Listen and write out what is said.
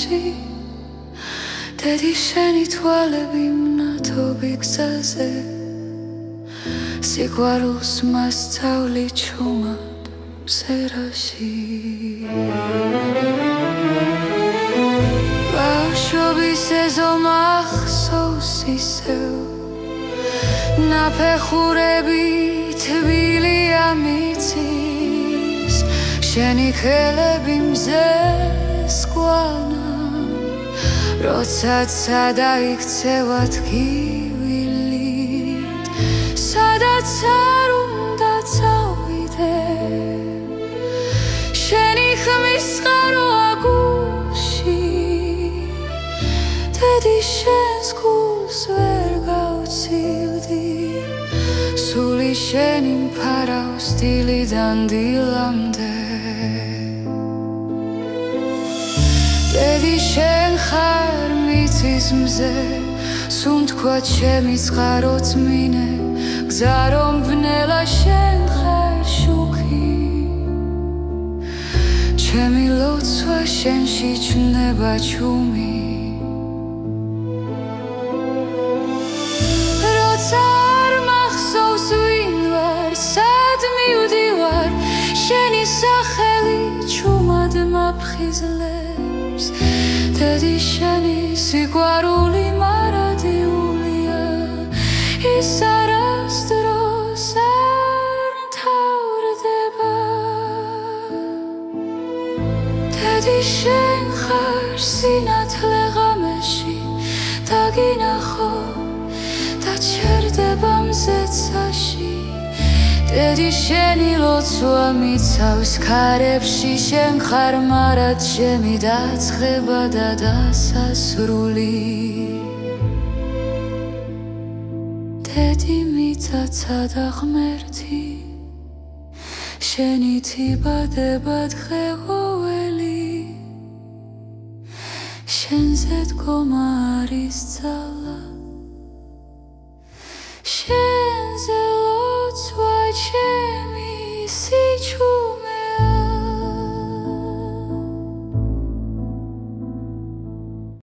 ღამეში დედი შენი თვალები მნათობი გზაზე სიყვარულს მასწავლი ჩუმად მზერაში ბავშვობის ეზო მახსოვს ისევ ნაფეხურები თბილია მიწის შენი ხელები მზეს ყვანა როდესაც დაიქცევა თკივილით სადაც არ უნდა წავიდე შენი ხმის წყარო აგუში დედი შენს გულს ვერ გავცილდი სული შენი მფარავს დილიდან დილამდე დედი შენ ხარ მიწის მზე სულ თქვა ჩემი წყაროც მინე გზა რომ ბნელა შენ ხარ შუქი ჩემი ლოცვა შენში ჩნდება ჩუმი როცა არ მახსოვს ვინ ვარ სად მივდივარ შენი სახელი ჩუმად მაფხიზლებს დედი შენი სიყვარული მარადიულია ის არასდროს არ მთავრდება დედი შენ ხარ სინათლე ღამეში დაგინახო და ჩერდება მზეცაში დედი შენი ლოცვა მიცავს ქარებში შენ ხარ მარად ჩემი დაცხება და დასასრული დედი მიწაცა და ღმერთი შენით იბადება დღეველი შენზე დგომა არის ძალა